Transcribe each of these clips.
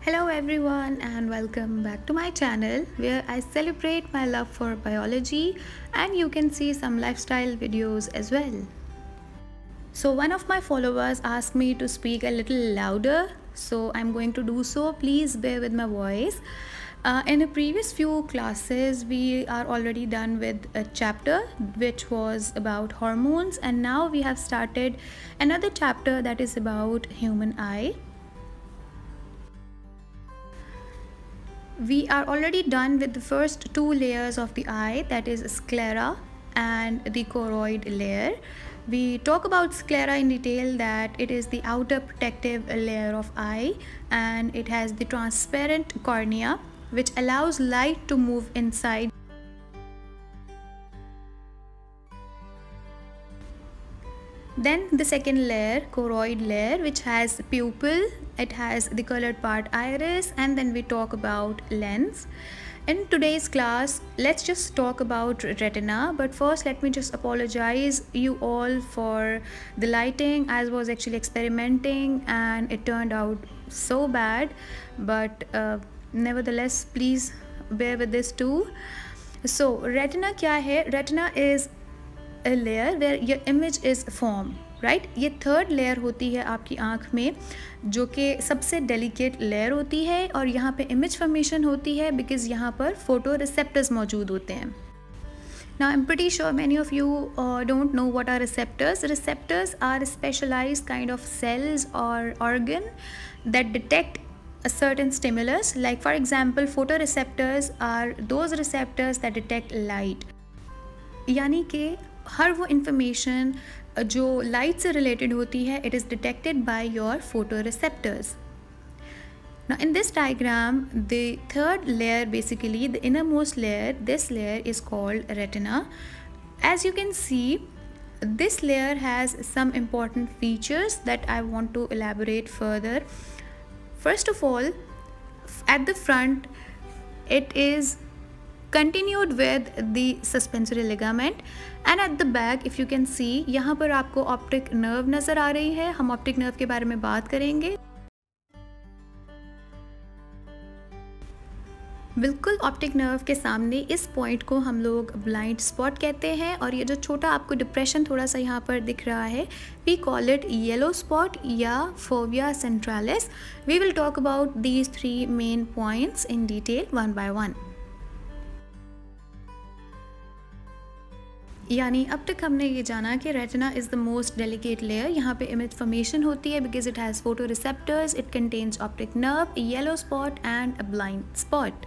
Hello everyone and welcome back to my channel where I celebrate my love for biology and you can see some lifestyle videos as well. So one of my followers asked me to speak a little louder, so I'm going to do so. Please bear with my voice. In the previous few classes we are already done with a chapter which was about hormones, and now we have started another chapter that is about human eye. We are already done with the first two layers of the eye, that is sclera and the choroid layer. We talk about sclera in detail, that it is the outer protective layer of eye and it has the transparent cornea which allows light to move inside. Then the second layer, choroid layer, which has pupil, it has the colored part iris, and then we talk about lens. In today's class, let's just talk about retina, but first let me just apologize you all for the lighting. I was actually experimenting and it turned out so bad, but nevertheless please bear with this too. So retina क्या है? Retina is a layer where your image is formed, right ये third layer होती है आपकी आँख में, जो कि सबसे डेलिकेट लेयर होती है और यहाँ पे इमेज फॉर्मेशन होती है बिकॉज यहाँ पर फोटो रिसेप्टर्स मौजूद होते हैं. Now I'm pretty sure many of you don't know what are receptors. Receptors are specialized kind of cells or organ that detect a certain stimulus. Like for example, photoreceptors are those receptors that detect light. यानी कि हर वो information जो light से related होती है, it is detected by your photoreceptors. Now in this diagram, the third layer, basically the innermost layer, this layer is called retina. As you can see, this layer has some important features that I want to elaborate further. First of all, at the front, it is continued with the suspensory ligament, and at the back if you can see, यहाँ पर आपको optic nerve नज़र आ रही है. हम optic nerve के बारे में बात करेंगे. बिल्कुल ऑप्टिक नर्व के सामने इस पॉइंट को हम लोग ब्लाइंड स्पॉट कहते हैं, और ये जो छोटा आपको डिप्रेशन थोड़ा सा यहाँ पर दिख रहा है, we call it yellow spot या fovea centralis. We will talk about these three main points in detail one by one. यानी अब तक हमने ये जाना कि retina is the most delicate layer. यहाँ पे इमेज फॉर्मेशन होती है because it has photoreceptors, it contains optic nerve, yellow spot and a blind spot.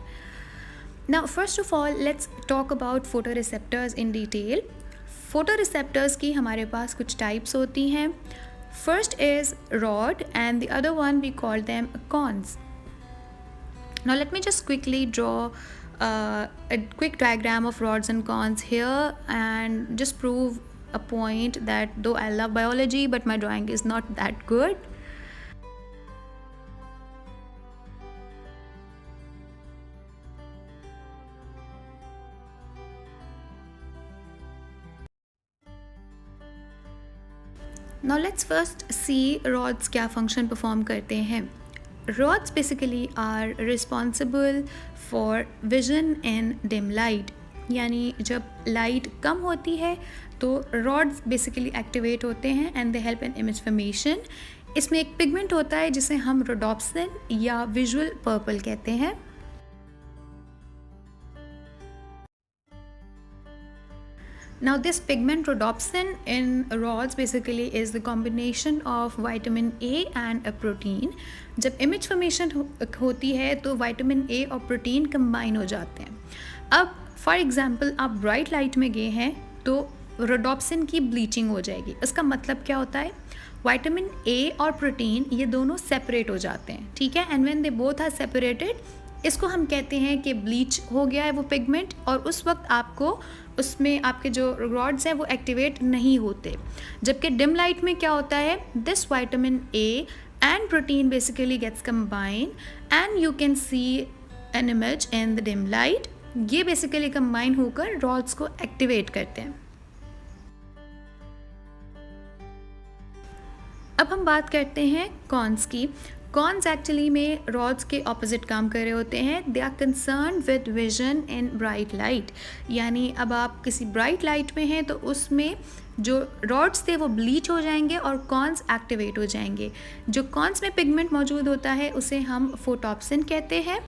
Now first of all let's talk about photoreceptors in detail. Photo receptors की हमारे पास कुछ types होती हैं. First is rod and the other one we call them cones. Now let me just quickly draw a quick diagram of rods and cones here and just prove a point that though I love biology but my drawing is not that good. Now let's first see rods क्या function perform करते हैं. Rods basically are responsible for vision in dim light. यानी जब light कम होती है तो rods basically activate होते हैं and they help in image formation. इसमें एक पिगमेंट होता है जिसे हम रोडोप्सिन या विजुअल पर्पल कहते हैं. Now this pigment rhodopsin in rods basically is the combination of vitamin A and a protein. जब image formation होती है तो vitamin A और protein combine हो जाते हैं. अब for example आप bright light में गए हैं तो rhodopsin की bleaching हो जाएगी. इसका मतलब क्या होता है? Vitamin A और protein ये दोनों separate हो जाते हैं, ठीक है. And when they both are separated, इसको हम कहते हैं कि ब्लीच हो गया है वो पिगमेंट, और उस वक्त आपको उसमें आपके जो रॉड्स हैं वो एक्टिवेट नहीं होते. जबकि डिम लाइट में क्या होता है, this vitamin A and protein basically gets combine and you can see an image in the dim light. ये बेसिकली कंबाइन होकर रॉड्स को एक्टिवेट करते हैं. अब हम बात करते हैं कॉन्स की. कॉन्स एक्चुअली में रॉड्स के ऑपोजिट काम कर रहे होते हैं. They are concern with vision in bright light. यानी अब आप किसी ब्राइट लाइट में हैं तो उसमें जो रॉड्स थे वो ब्लीच हो जाएंगे और कॉन्स एक्टिवेट हो जाएंगे. जो कॉन्स में पिगमेंट मौजूद होता है उसे हम फोटॉप्सिन कहते हैं.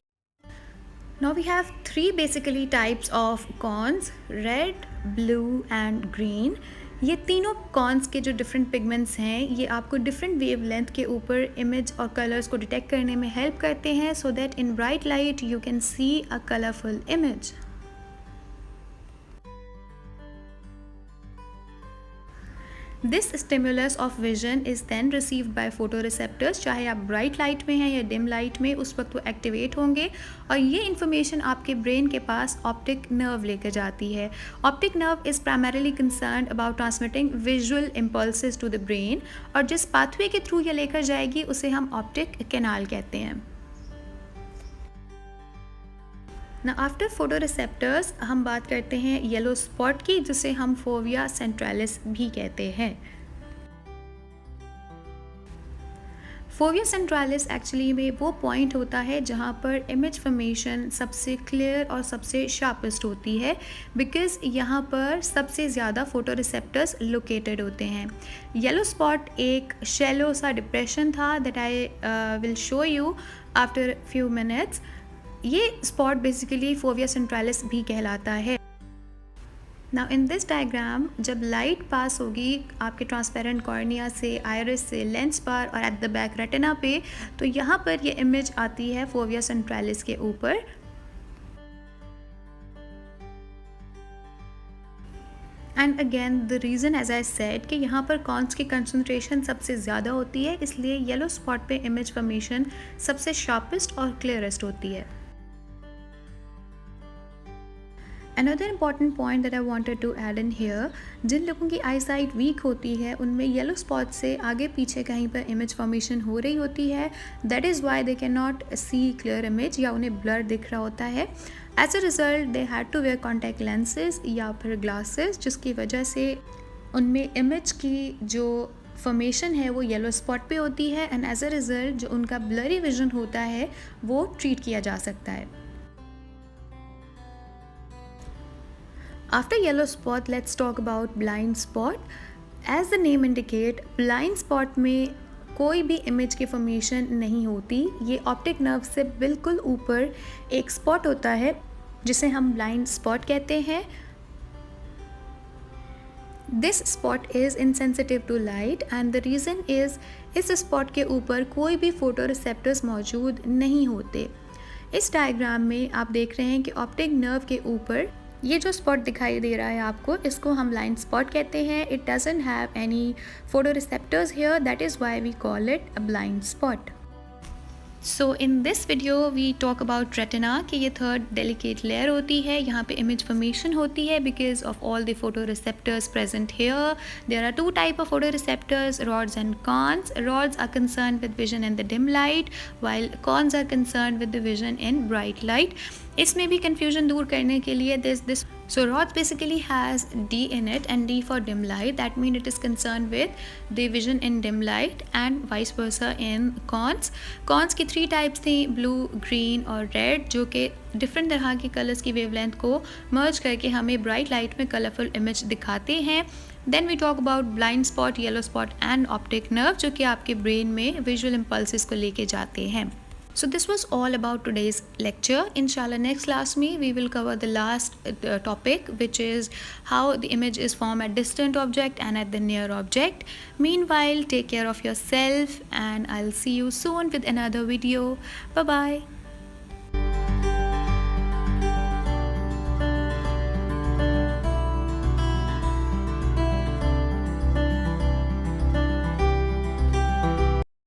Now we have three basically types of cones, red, blue and green. ये तीनों कॉन्स के जो डिफरेंट पिगमेंट्स हैं ये आपको डिफरेंट वेवलेंथ के ऊपर इमेज और कलर्स को डिटेक्ट करने में हेल्प करते हैं so that in bright light you can C a colourful image. This stimulus of vision is then received by photoreceptors. चाहे आप ब्राइट लाइट में हैं या डिम लाइट में, उस वक्त वो एक्टिवेट होंगे और ये इन्फॉर्मेशन आपके ब्रेन के पास ऑप्टिक नर्व लेकर जाती है. Optic nerve is primarily concerned about transmitting visual impulses to the brain और जिस पाथवे के थ्रू ये लेकर जाएगी उसे हम ऑप्टिक कैनाल कहते हैं. ना आफ्टर फोटोरिसेप्टर्स हम बात करते हैं येलो स्पॉट की, जिसे हम फोविया सेंट्रालिस भी कहते हैं. फोविया सेंट्रालिस एक्चुअली में वो पॉइंट होता है जहाँ पर इमेज फॉर्मेशन सबसे क्लियर और सबसे शार्पेस्ट होती है बिकॉज़ यहाँ पर सबसे ज़्यादा फोटोरिसेप्टर्स लोकेटेड होते हैं. येलो स्पॉट एक शैलो सा डिप्रेशन था that I will show you after few minutes. ये स्पॉट बेसिकली फोविया सेंट्रालिस भी कहलाता है. नाउ इन दिस डायग्राम जब लाइट पास होगी आपके ट्रांसपेरेंट कॉर्निया से, आयरिस से, लेंस पर और एट द बैक रेटिना पे, तो यहाँ पर ये इमेज आती है फोविया सेंट्रालिस के ऊपर. And again the reason as I said कि यहाँ पर कॉन्स की कंसनट्रेशन सबसे ज़्यादा होती है, इसलिए येलो स्पॉट पे इमेज फॉर्मेशन सबसे शार्पेस्ट और क्लियरेस्ट होती है. Another important point that I wanted to add in here, जिन लोगों की आई साइट वीक होती है उनमें येलो स्पॉट से आगे पीछे कहीं पर इमेज फॉर्मेशन हो रही होती है. That is why they can not see clear image या उन्हें ब्लर दिख रहा होता है. As a result they had to wear contact lenses या फिर ग्लासेस, जिसकी वजह से उनमें इमेज की जो फॉर्मेशन है वो येलो स्पॉट पे होती है एंड एज अ रिज़ल्ट जो उनका ब्लरी विजन होता है वो ट्रीट किया जा सकता है. After yellow spot, let's talk about blind spot. As the name indicate, blind spot में कोई भी इमेज की फॉर्मेशन नहीं होती. ये ऑप्टिक नर्व से बिल्कुल ऊपर एक स्पॉट होता है जिसे हम ब्लाइंड स्पॉट कहते हैं. This spot is insensitive to light and the reason is इस स्पॉट के ऊपर कोई भी फोटोरिसेप्टर्स मौजूद नहीं होते. इस डायग्राम में आप देख रहे हैं कि ऑप्टिक नर्व के ऊपर ये जो स्पॉट दिखाई दे रहा है आपको, इसको हम ब्लाइंड स्पॉट कहते हैं. It doesn't have any photoreceptors here, that is why we call it a blind spot. So in this video we talk about retina कि ये थर्ड डेलिकेट लेयर होती है. यहाँ पे इमेज फॉर्मेशन होती है because of all the photoreceptors present here. There are two type of photoreceptors, rods and cones. Rods are concerned with vision in the dim light while cones are concerned with the vision in bright light. इसमें भी confusion दूर करने के लिए this so rods basically has D in it and D for dim light. That means it is concerned with the vision in dim light and vice versa in cones. Cones की 3 types थी, blue, green और red, जो कि different तरह के colours की wavelength को merge करके हमें ब्राइट लाइट में कलरफुल इमेज दिखाते हैं. Then we talk about blind spot, yellow spot and optic nerve, जो कि आपके ब्रेन में विजुअल इम्पल्सेस को लेके जाते हैं. So this was all about today's lecture. Inshallah next class we will cover the last topic, which is how the image is formed at distant object and at the near object. Meanwhile, take care of yourself and I'll see you soon with another video. Bye bye.